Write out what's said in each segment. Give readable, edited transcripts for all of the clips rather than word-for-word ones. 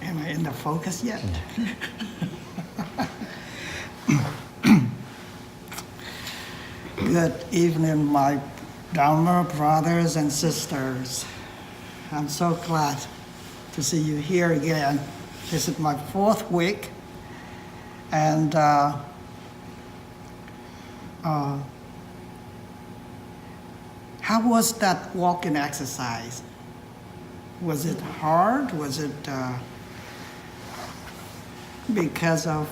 Am I in the focus yet? Good evening, my Dharma brothers and sisters. I'm so glad to see you here again. This is my 4th week, and how was that walking exercise? Was it hard? Was it because of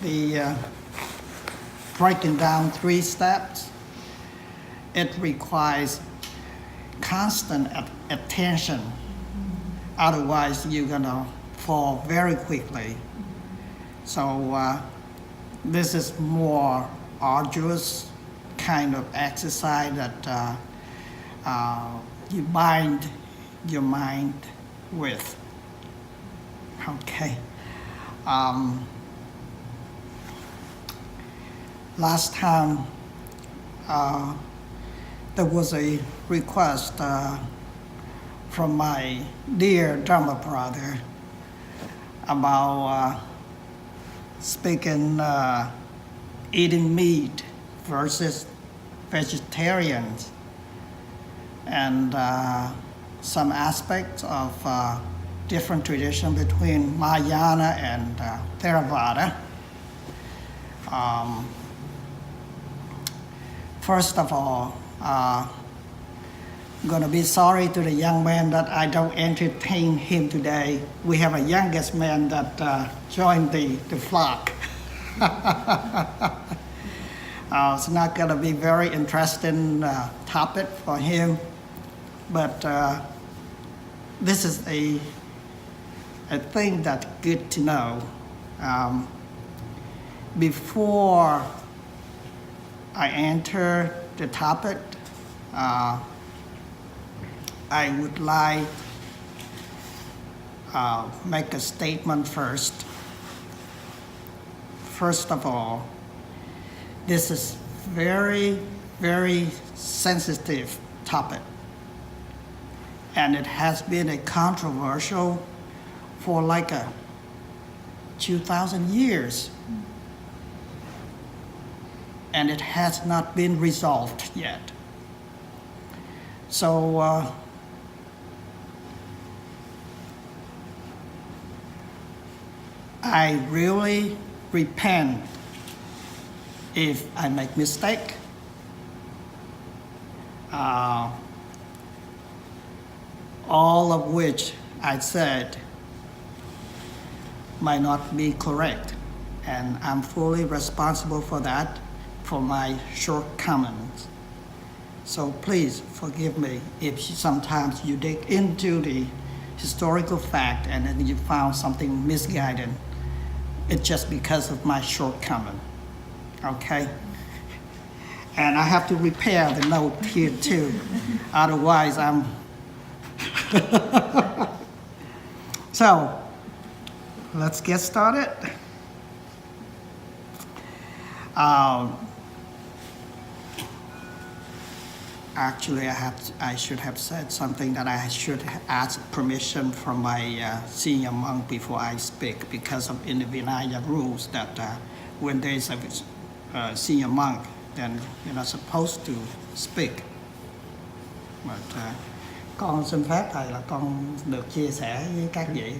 the breaking down 3 steps? It requires constant attention. Otherwise, you're gonna fall very quickly. So this is more arduous kind of exercise that you bind your mind with. Okay. Last time there was a request from my dear Dharma brother about speaking eating meat versus vegetarians, and some aspects of different tradition between Mahayana and Theravada. First of all, I'm going to be sorry to the young man that I don't entertain him today. We have a youngest man that joined the flock. It's not going to be very interesting topic for him, but this is a thing that's good to know. Before I enter the topic, I would like make a statement first. First of all, this is very, very sensitive topic, and it has been a controversial for like 2,000 years, and it has not been resolved yet. So I really repent if I make mistake. All of which I said might not be correct, and I'm fully responsible for that, for my shortcomings. So please forgive me if sometimes you dig into the historical fact and then you found something misguided. It's just because of my shortcoming, okay? And I have to repair the note here too, otherwise I'm... So, let's get started. Actually, I should have said something that I should ask permission from my senior monk before I speak, because of in the Vinaya rules that when there is a senior monk, then you're not supposed to speak. But con xin phép thầy là con được chia sẻ với các vị.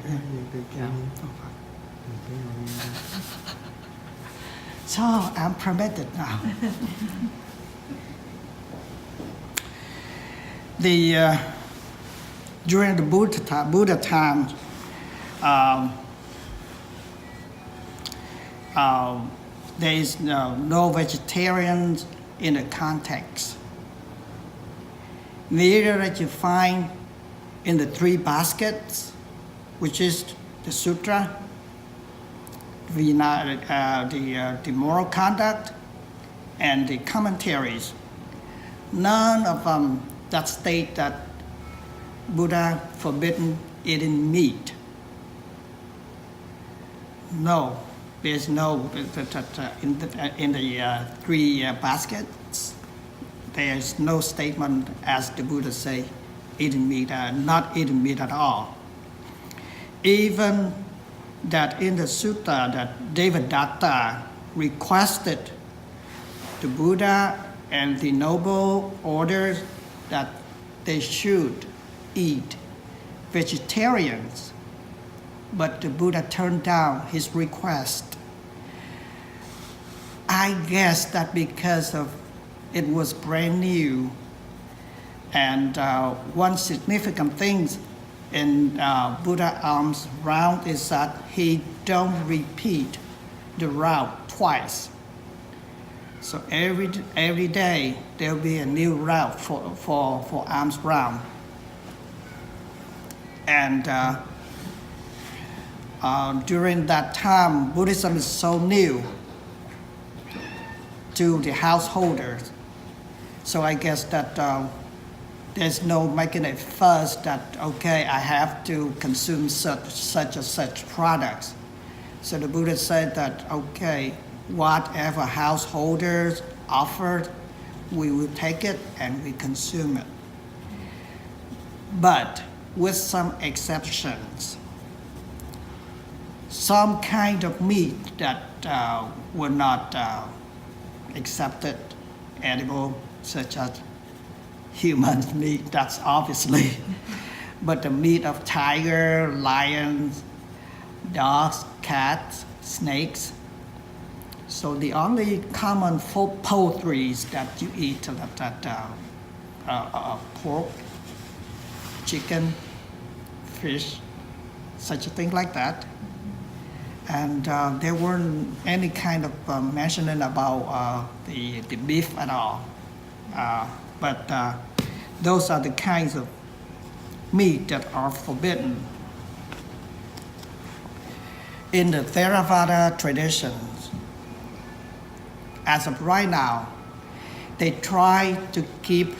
So I'm permitted now. During the Buddha time, there is no vegetarians in the context. Neither that you find in the 3 baskets, which is the sutra, the moral conduct, and the commentaries. None of them that state that Buddha forbidden eating meat. No, there's no in the 3 baskets. There's no statement as the Buddha say eating meat, not eating meat at all. Even that in the sutta that Devadatta requested the Buddha and the noble orders that they should eat vegetarians, but the Buddha turned down his request. I guess that because of it was brand new, and one significant thing in Buddha alms round is that he don't repeat the route twice. So every day there will be a new route for alms round. And during that time, Buddhism is so new to the householders. So I guess that there's no making a fuss that, okay, I have to consume such and such products. So the Buddha said that, okay, whatever householders offered, we will take it and we consume it. But with some exceptions. Some kind of meat that were not accepted, edible, such as human meat, that's obviously, but the meat of tiger, lions, dogs, cats, snakes. So the only common poultries that you eat are pork, chicken, fish, such a thing like that. And there weren't any kind of mentioning about the beef at all. But those are the kinds of meat that are forbidden. In the Theravada traditions, as of right now, they try to keep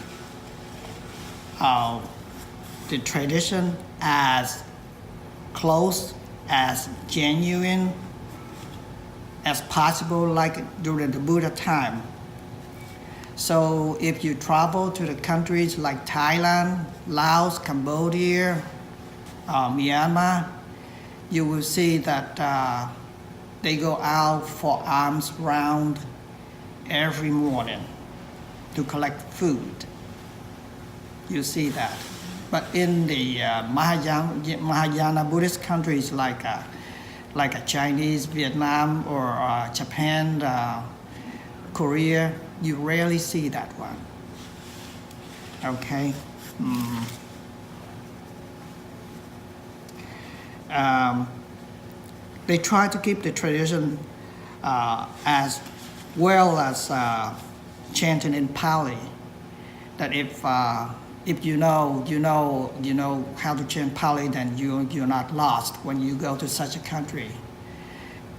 the tradition as close, as genuine as possible, like during the Buddha time. So if you travel to the countries like Thailand, Laos, Cambodia, Myanmar, you will see that they go out for alms round every morning to collect food. You see that. But in the Mahayana Buddhist countries like Chinese, Vietnam, or Japan, Korea, you rarely see that one. Okay. They try to keep the tradition as well as chanting in Pali. That if you know how to chant Pali, then you're not lost when you go to such a country.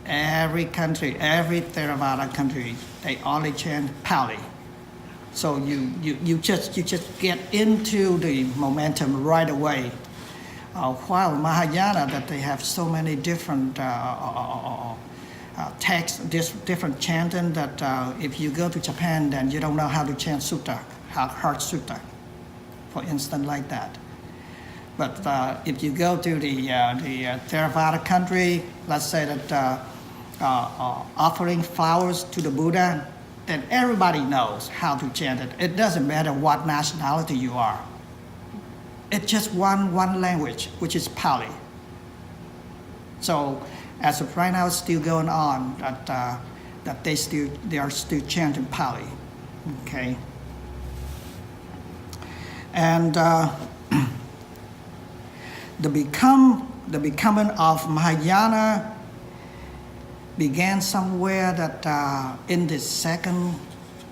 Every Theravada country, they only chant Pali. So you just get into the momentum right away. While Mahayana, that they have so many different texts, different chanting, that if you go to Japan, then you don't know how to chant sutta, heart sutta, for instance, like that. But if you go to the Theravada country, let's say that offering flowers to the Buddha, then everybody knows how to chant it. It doesn't matter what nationality you are. It's just one language, which is Pali. So as of right now, it's still going on that they are still chanting Pali. Okay. And the becoming of Mahayana began somewhere that in the second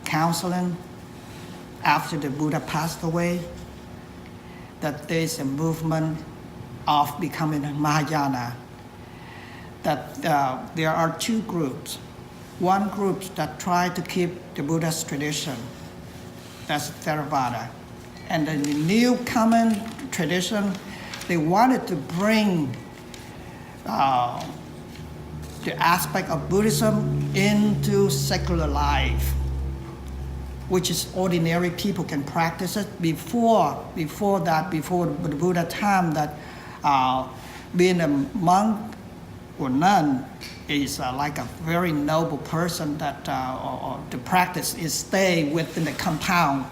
counseling after the Buddha passed away, that there's a movement of becoming Mahayana, that there are two groups. One group that try to keep the Buddha's tradition, that's Theravada. And then the new common tradition, they wanted to bring the aspect of Buddhism into secular life, which is ordinary people can practice it. Before the Buddha time, that being a monk or nun is like a very noble person that or the practice is stay within the compound.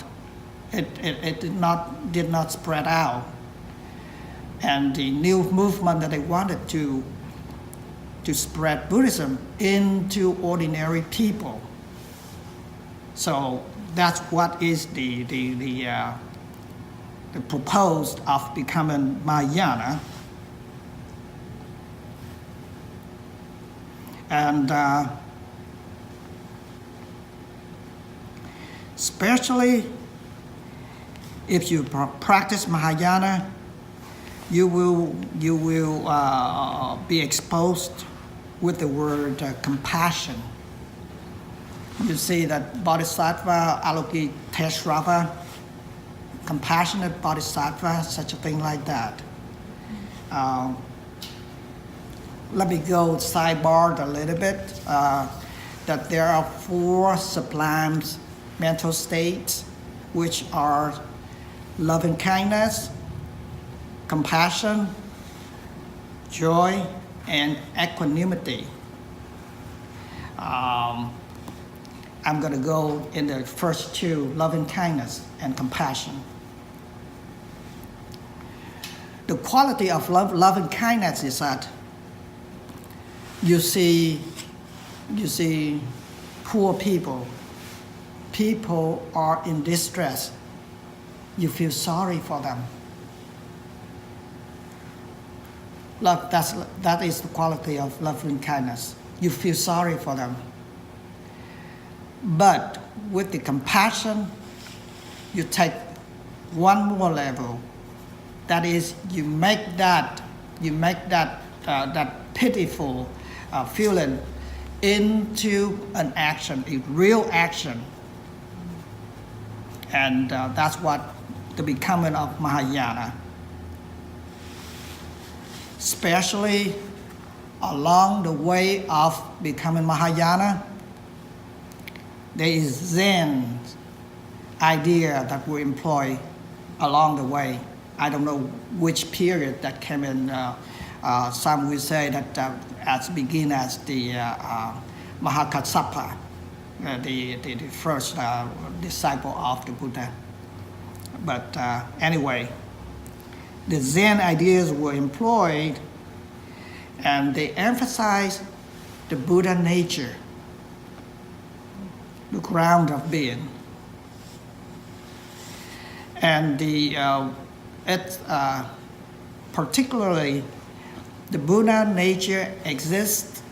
It did not spread out. And the new movement that they wanted to spread Buddhism into ordinary people. So that's what is the proposed of becoming Mahayana. And especially if you practice Mahayana, you will be exposed with the word compassion. You see that Bodhisattva Avalokiteshvara, compassionate Bodhisattva, such a thing like that. Let me go sidebar a little bit, that there are 4 sublime mental states, which are loving kindness, compassion, joy, and equanimity. I'm going to go in the first 2, loving kindness and compassion. The quality of loving kindness is that you see poor people are in distress. You feel sorry for them. Love, that is the quality of loving kindness. You feel sorry for them. But with the compassion, you take one more level. That is, you make that pitiful feeling into an action, a real action. And that's what the becoming of Mahayana. Especially along the way of becoming Mahayana, there is Zen idea that we employ along the way. I don't know which period that came in. Some will say that as begin as the Mahakassapa, the first disciple of the Buddha. But anyway, the Zen ideas were employed, and they emphasize the Buddha nature, the ground of being. And particularly, the Buddha nature exists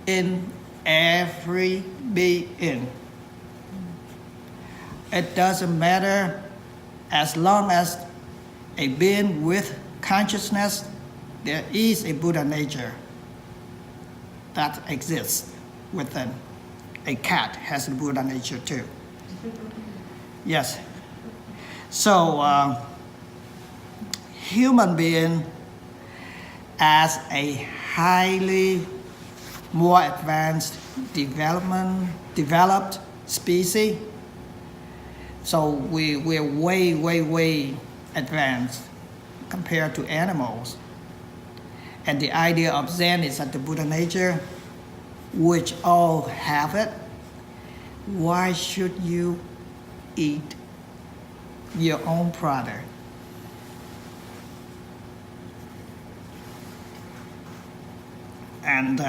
in every being. It doesn't matter, as long as a being with consciousness, there is a Buddha nature that exists within. A cat has a Buddha nature too. Yes. So, human being as a highly more advanced developed species, so we're way advanced compared to animals. And the idea of Zen is that the Buddha nature, which all have it, why should you eat your own product? And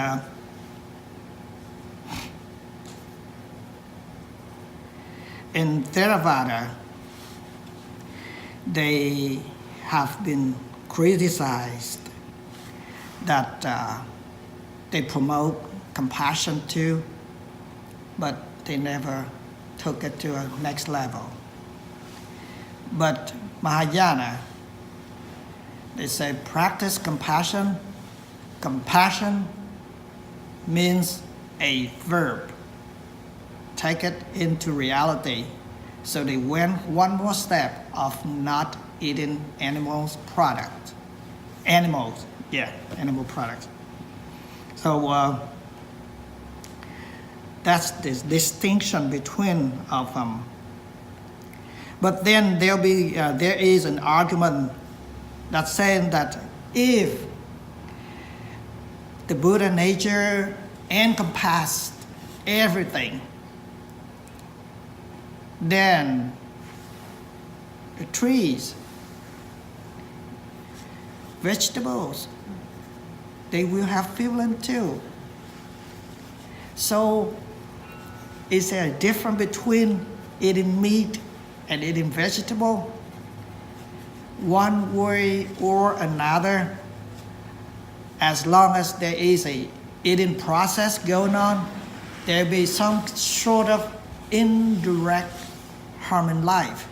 in Theravada, they have been criticized that they promote compassion too, but they never took it to a next level. But Mahayana, they say practice compassion. Compassion means a verb. Take it into reality. So they went one more step of not eating animal products. Animal products. So that's this distinction between of them. But then there is an argument that's saying that if the Buddha nature encompassed everything. Then the trees, vegetables, they will have feeling too. So is there a difference between eating meat and eating vegetable? One way or another, as long as there is a eating process going on, there will be some sort of indirect harm in life.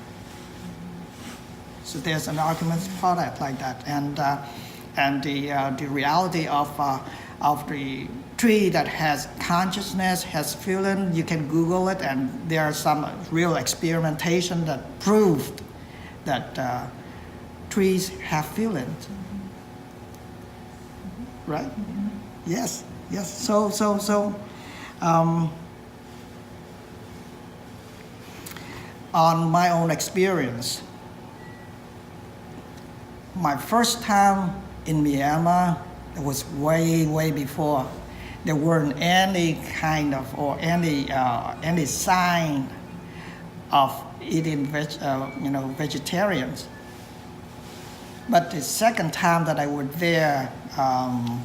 So there's an argument for that like that, and the reality of the tree that has consciousness, has feeling. You can Google it, and there are some real experimentation that proved that trees have feelings. Right? Yes. So. On my own experience, my first time in Myanmar, it was way before there weren't any kind of or any sign of eating vegetarians. But the second time that I was there, I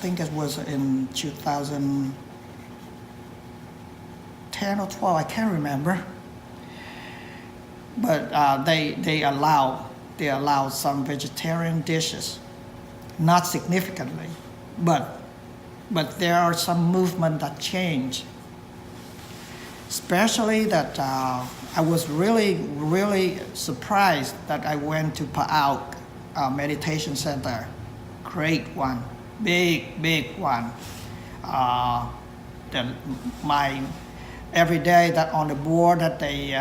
think it was in 2010 or 12, I can't remember. But they allow some vegetarian dishes, not significantly, but there are some movement that change. Especially that I was really surprised that I went to Pa'auk meditation center, great one, big one. Every day that on the board that they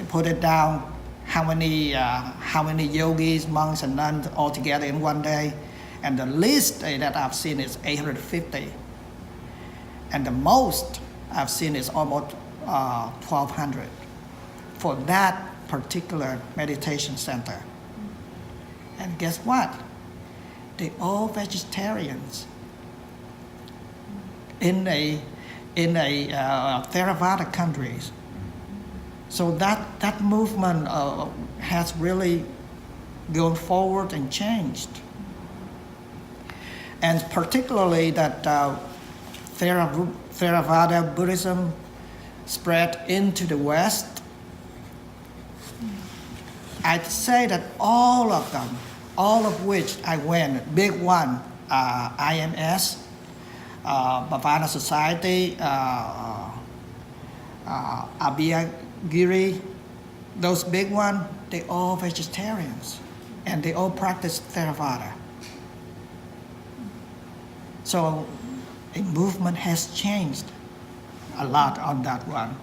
put it down, how many yogis, monks, and nuns all together in one day, and the least that I've seen is 850, and the most I've seen is almost 1,200 for that particular meditation center. And guess what? They're all vegetarians. In a Theravada countries. So that movement has really gone forward and changed. And particularly that Theravada Buddhism spread into the West, I'd say that all of them, all of which I went, big one, IMS, Bhavana Society, Abhayagiri, those big ones, they all vegetarians, and they all practice Theravada. So a movement has changed a lot on that one.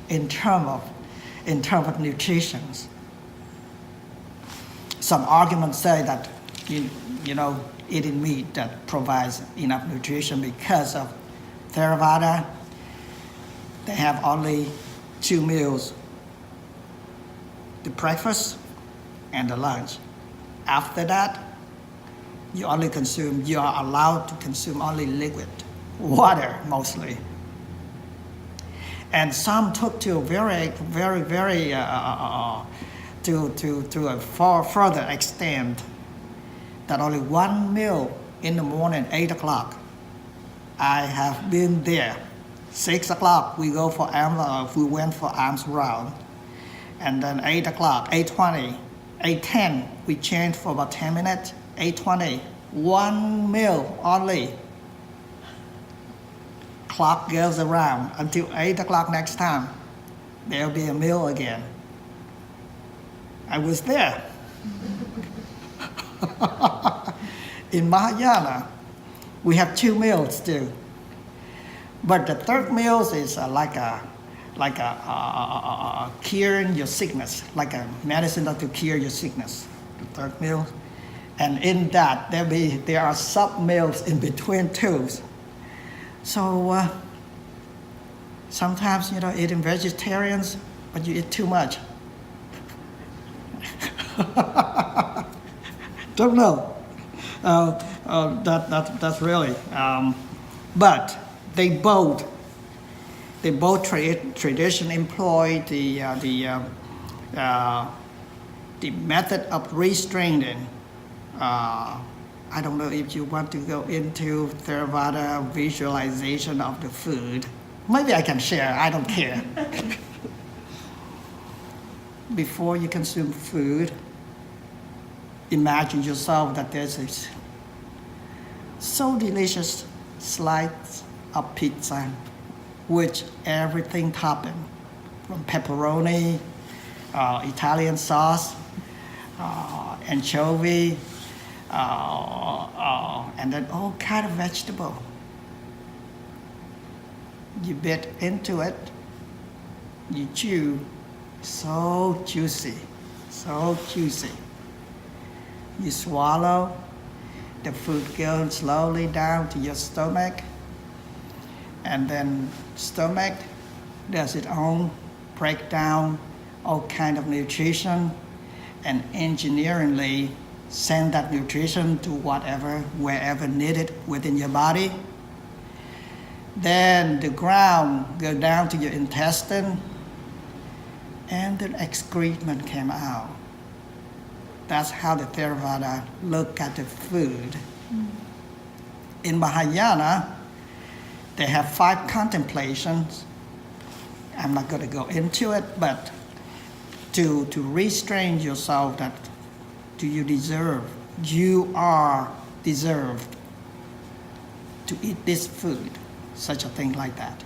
In terms of nutrition, some arguments say that eating meat that provides enough nutrition because of Theravada. They have only 2 meals, the breakfast and the lunch. After that, you are allowed to consume only liquid, water mostly. And some took to a very to a far further extent that only 1 meal in the morning, 8 o'clock. I have been there. 6 o'clock we went for arms round, and then 8 o'clock, 8:20, 8:10 we changed for about 10 minutes. 8:20, 1 meal only. Clock goes around until 8 o'clock next time. There'll be a meal again. I was there. In Mahayana, we have 2 meals too. But the third meal is like a curing your sickness, like a medicine to cure your sickness. The third meal, and in that there are sub meals in between too. So sometimes eating vegetarians, but you eat too much. Don't know. That's really. But they both tradition employ the method of restraining. I don't know if you want to go into Theravada visualization of the food. Maybe I can share, I don't care. Before you consume food, imagine yourself that there's a so delicious slice of pizza, which everything topping, from pepperoni, Italian sauce, anchovy, and then all kind of vegetable. You bit into it, you chew, so juicy, so juicy. You swallow, the food goes slowly down to your stomach, and then stomach does its own breakdown, all kind of nutrition, and engineeringly send that nutrition to wherever needed within your body. Then the ground go down to your intestine, and the excrement came out. That's how the Theravada look at the food. In Mahayana, they have 5 contemplations. I'm not going to go into it, but to restrain yourself, that do you deserve? You are deserved to eat this food, such a thing like that.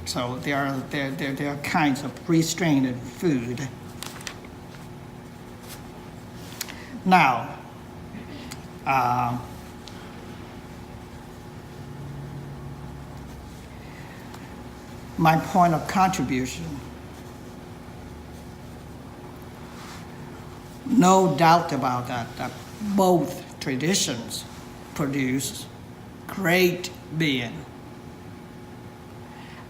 So there are kinds of restrained food. Now, my point of contribution, no doubt about that both traditions produce great being.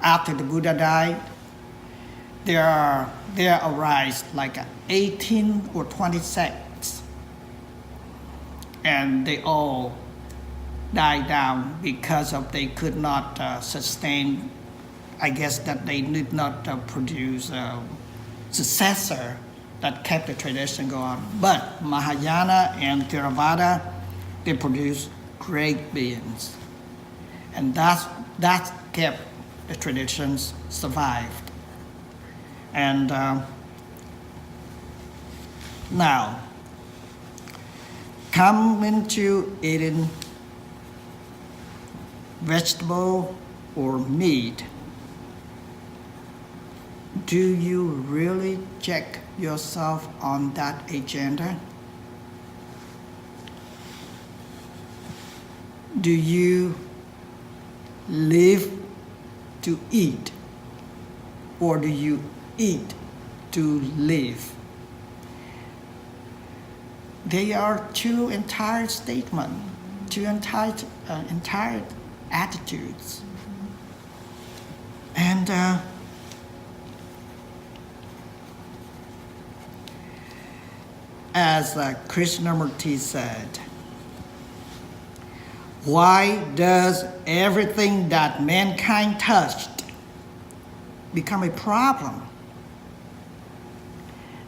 After the Buddha died, there arise like 18 or 20 sects, and they all died down because of they could not sustain. I guess that they did not produce a successor that kept the tradition going. But Mahayana and Theravada, they produce great beings, and that kept the traditions survived. And now, come into eating vegetable or meat. Do you really check yourself on that agenda? Do you live to eat, or do you eat to live? They are two entire statements, two entire attitudes. And as Krishnamurti said, why does everything that mankind touched become a problem?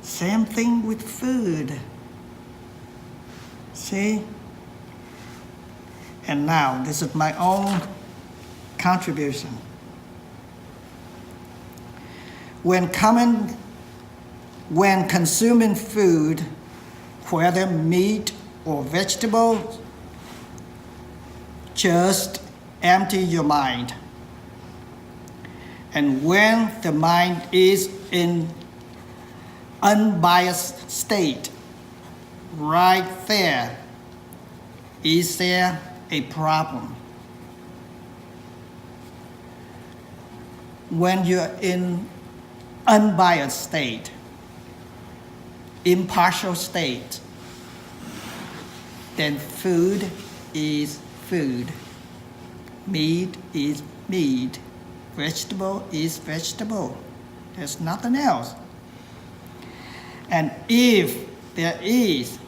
Same thing with food. See? And now, this is my own contribution. When consuming food, whether meat or vegetables, just empty your mind. And when the mind is in unbiased state, right there, is there a problem? When you're in unbiased state, impartial state, then food is food, meat is meat, vegetable is vegetable. There's nothing else. And if there is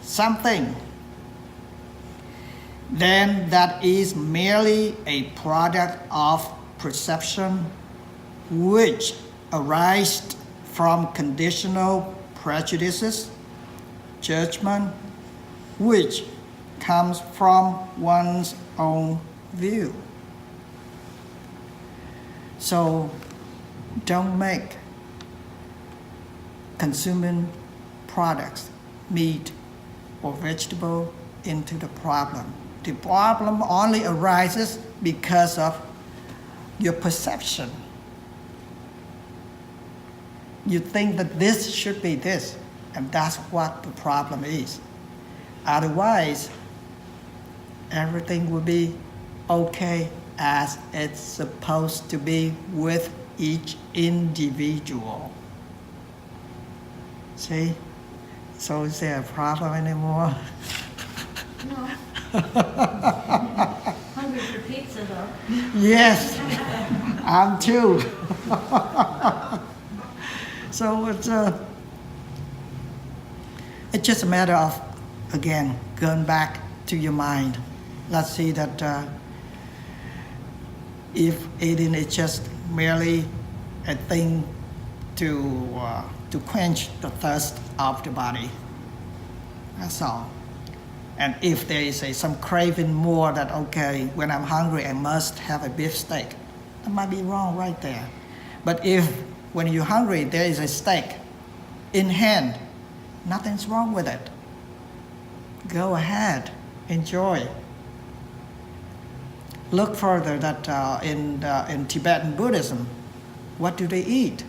something, then that is merely a product of perception which arises from conditional prejudices, judgment, which comes from one's own view. So don't make consuming products, meat or vegetable, into the problem. The problem only arises because of your perception. You think that this should be this, and that's what the problem is. Otherwise, everything will be okay as it's supposed to be with each individual. See? So is there a problem anymore? No. Hungry for pizza though. Yes, I'm too. So it's just a matter of, again, going back to your mind. Let's see that if eating is just merely a thing to quench the thirst of the body, that's all. And if there is some craving more that, okay, when I'm hungry, I must have a beef steak, that might be wrong right there. But if when you're hungry, there is a steak in hand, nothing's wrong with it. Go ahead, enjoy. Look further that in Tibetan Buddhism, what do they eat?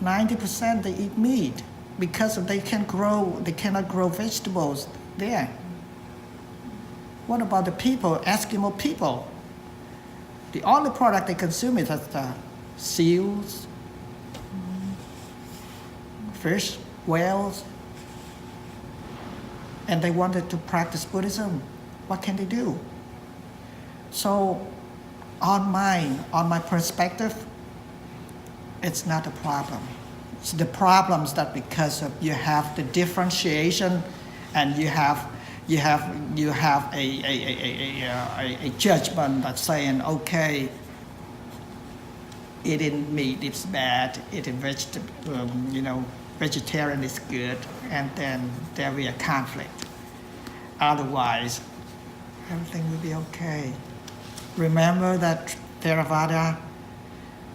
90% they eat meat because they cannot grow vegetables there. What about the people, Eskimo people? The only product they consume is seals, fish, whales, and they wanted to practice Buddhism. What can they do? So on my perspective, it's not a problem. It's the problems that because of you have the differentiation and you have a judgment that's saying, okay, eating meat is bad, eating vegetarian is good, and then there will be a conflict. Otherwise, everything will be okay. Remember that Theravada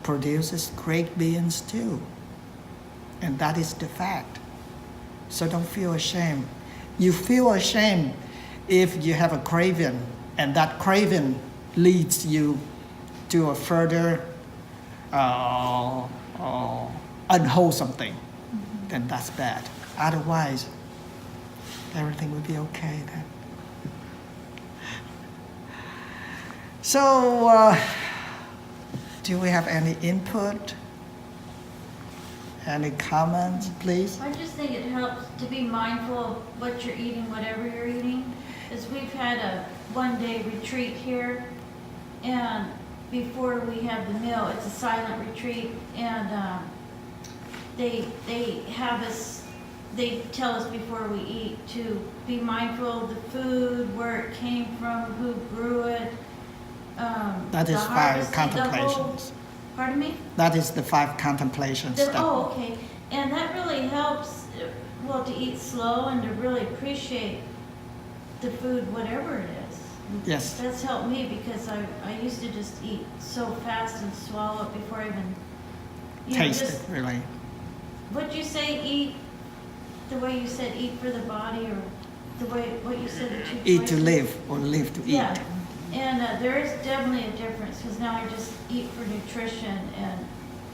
produces great beings too. And that is the fact. So don't feel ashamed. You feel ashamed if you have a craving, and that craving leads you to a further unwholesome thing. Then that's bad. Otherwise, everything will be okay then. So, do we have any input? Any comments, please? I just think it helps to be mindful of what you're eating, whatever you're eating. As we've had a one-day retreat here, and before we have the meal, it's a silent retreat, and they have us, they tell us before we eat to be mindful of the food, where it came from, who grew it. That is 5 contemplations. Pardon me? That is the 5 contemplations. Oh, okay. And that really helps, well, to eat slow and to really appreciate the food, whatever it is. Yes. That's helped me because I used to just eat so fast and swallow it before I even... Taste it, really. What'd you say, eat, the way you said eat for the body, or the way, what you said that you... Eat to live, or live to eat. Yeah. And there is definitely a difference, because now I just eat for nutrition and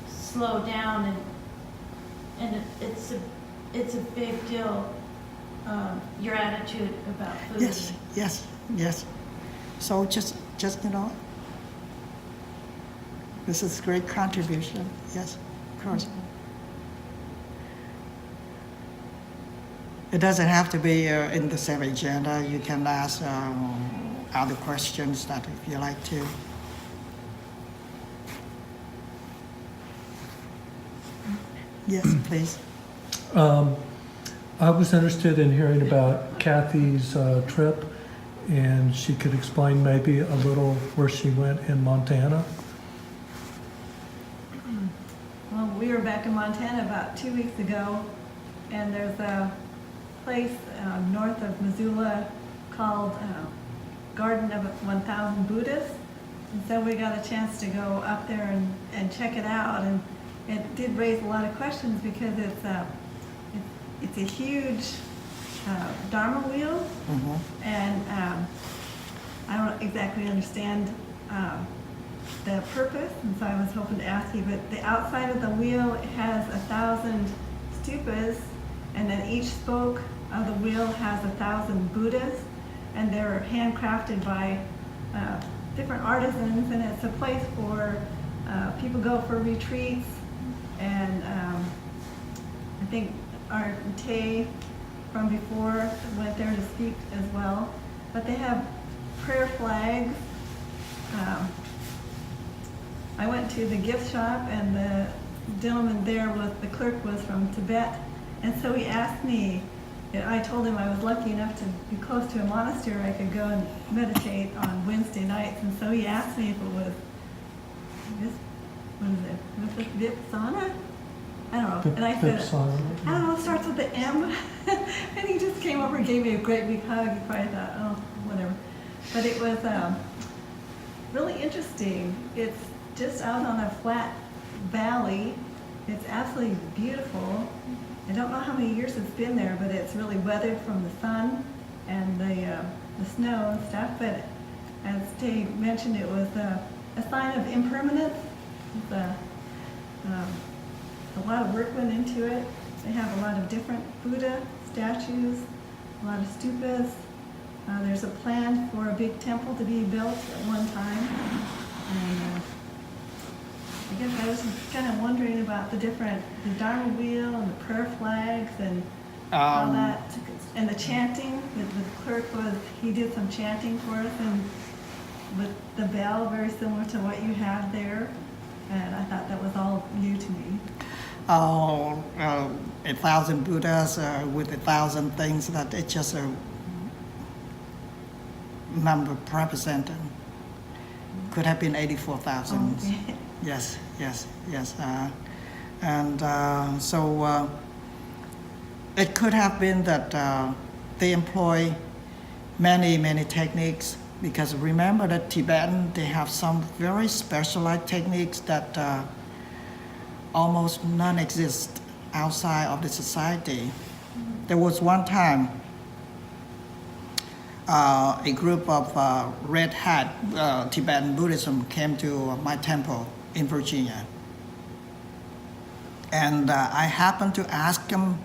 slow down, and it's a big deal, your attitude about food. Yes. So just this is a great contribution. Yes, of course. It doesn't have to be in the same agenda. You can ask other questions that if you like to. Yes, please. I was interested in hearing about Kathy's trip, and she could explain maybe a little where she went in Montana. Well, we were back in Montana about 2 weeks ago, and there's a place north of Missoula called Garden of 1,000 Buddhists. And so we got a chance to go up there and check it out. And it did raise a lot of questions because it's a huge Dharma wheel. Mm-hmm. And I don't exactly understand the purpose, and so I was hoping to ask you, but the outside of the wheel has 1,000 stupas, and then each spoke of the wheel has 1,000 Buddhas, and they're handcrafted by different artisans, and it's a place for people go for retreats, and I think our Tay from before went there to speak as well, but they have prayer flags. I went to the gift shop, and the gentleman there the clerk was from Tibet, and so he asked me, I told him I was lucky enough to be close to a monastery I could go and meditate on Wednesday nights, and so he asked me if it was, what is it, Vipassana? I don't know, and I said, I don't know, it starts with the M, and he just came over and gave me a great big hug. He probably thought, oh, whatever. But it was really interesting. It's just out on a flat valley. It's absolutely beautiful. I don't know how many years it's been there, but it's really weathered from the sun and the snow and stuff. But as Dave mentioned, it was a sign of impermanence. A lot of work went into it. They have a lot of different Buddha statues, a lot of stupas. There's a plan for a big temple to be built at one time. And I guess I was kind of wondering about the Dharma wheel and the prayer flags and all that, and the chanting. The clerk he did some chanting for us, and with the bell, very similar to what you have there. And I thought that was all new to me. 1,000 Buddhas with 1,000 things, that it's just a number represented. Could have been 84,000. Okay. Yes. It could have been that they employ many techniques, because remember that Tibetan, they have some very specialized techniques that almost none exist outside of the society. There was one time a group of red hat Tibetan Buddhism came to my temple in Virginia, and I happened to ask them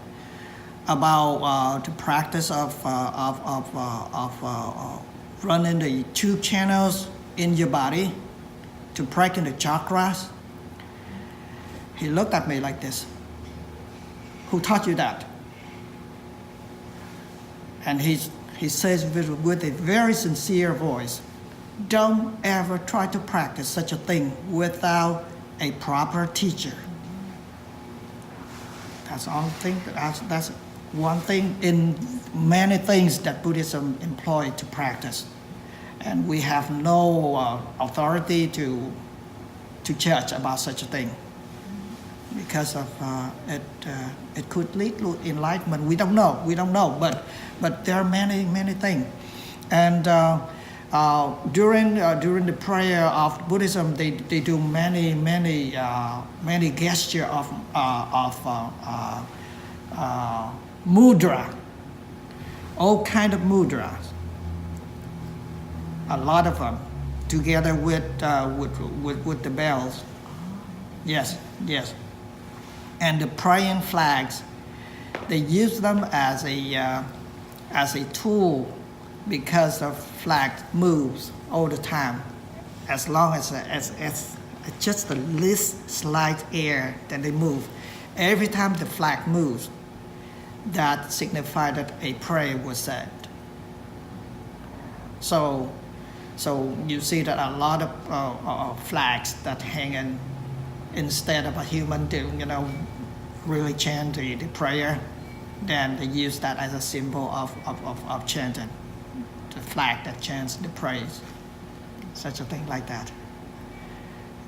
about the practice of running the tube channels in your body to practice the chakras. He looked at me like this. Who taught you that? And he says with a very sincere voice, don't ever try to practice such a thing without a proper teacher. That's one thing in many things that Buddhism employs to practice. And we have no authority to judge about such a thing, because of it could lead to enlightenment. We don't know, but there are many things. And during the prayer of Buddhism, they do many gesture of mudra, all kind of mudras, a lot of them, together with the bells. Yes. And the praying flags, they use them as a tool, because the flag moves all the time, as long as just the least slight air that they move. Every time the flag moves, that signifies that a prayer was said. So you see that a lot of flags that hang in, instead of a human really chant the prayer, then they use that as a symbol of chanting, the flag that chants the praise, such a thing like that.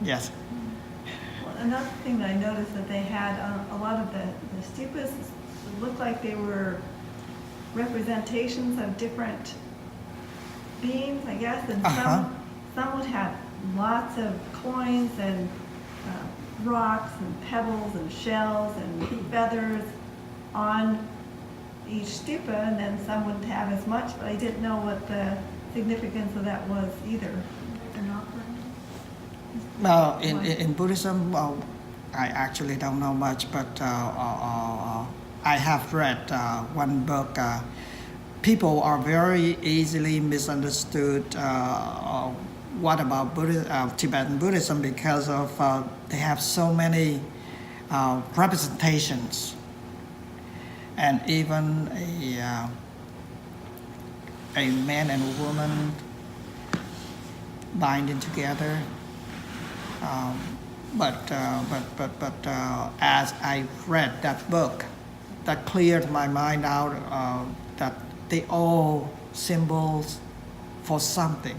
Yes. Well, another thing that I noticed that they had a lot of the stupas looked like they were representations of different beings, I guess, and some would have lots of coins and rocks and pebbles and shells and feathers on each stupa, and then some wouldn't have as much, but I didn't know what the significance of that was either. An offering? In Buddhism, I actually don't know much, but I have read one book. People are very easily misunderstood what about Tibetan Buddhism because of they have so many representations, and even a man and a woman binding together. But as I read that book, that cleared my mind out that they all symbols for something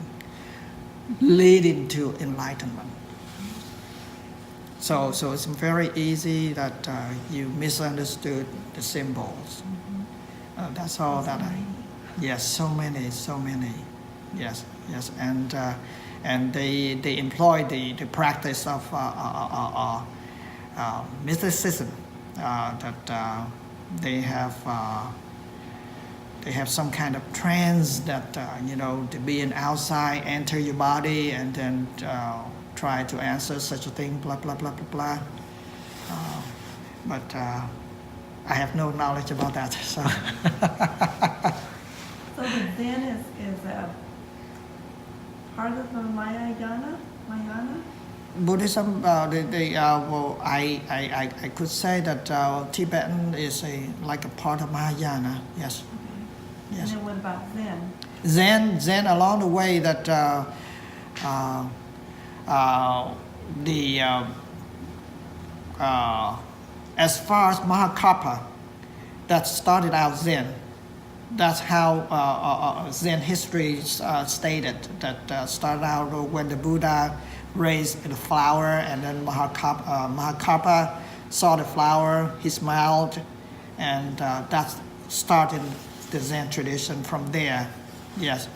leading to enlightenment. So it's very easy that you misunderstood the symbols. That's all that yes, so many, yes, and they employ the practice of mysticism, that they have some kind of trance that the being outside enter your body and then try to answer such a thing, blah blah blah blah blah. But I have no knowledge about that. So So the Zen is part of the Mahayana? Buddhism, well, I could say that Tibetan is like a part of Mahayana. Yes. Okay. Yes. And then what about Zen? Zen along the way that as far as Mahakapa, that started out Zen. That's how Zen history stated, that started out when the Buddha raised the flower, and then Mahakapa saw the flower, he smiled, and that started the Zen tradition from there. Yes.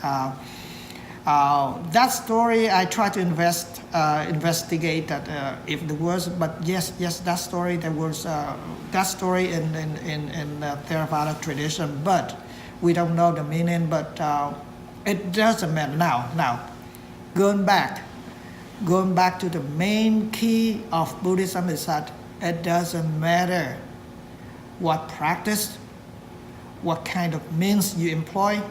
That story I try to investigate that if there was, but yes, that story there was that story in the Theravada tradition, but we don't know the meaning. But it doesn't matter now. Going back to the main key of Buddhism is that it doesn't matter what practice, what kind of means you employ,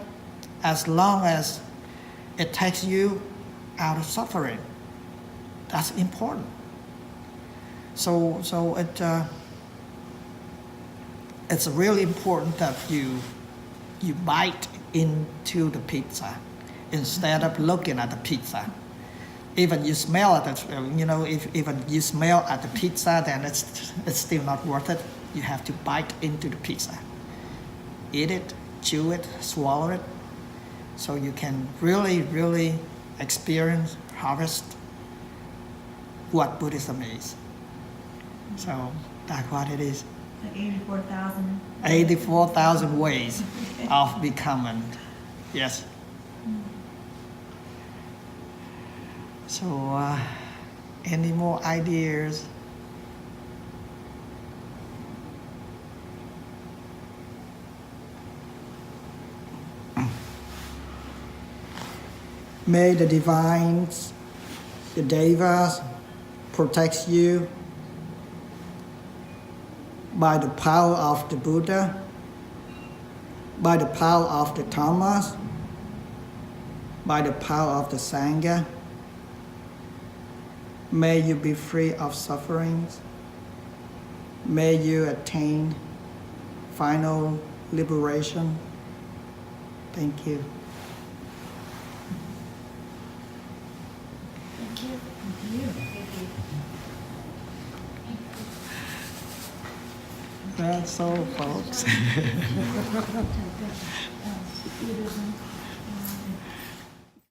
as long as it takes you out of suffering. That's important. So it's really important that you bite into the pizza instead of looking at the pizza. Even you smell at it, if even you smell at the pizza, then it's still not worth it. You have to bite into the pizza, eat it, chew it, swallow it, so you can really experience, harvest what Buddhism is. So that's what it is. The 84,000. 84,000 ways of becoming. Yes. So, any more ideas? May the divines, the devas, protect you by the power of the Buddha, by the power of the Dharma, by the power of the Sangha. May you be free of sufferings. May you attain final liberation. Thank you. Thank you. Thank you. That's so, folks. Buddhism.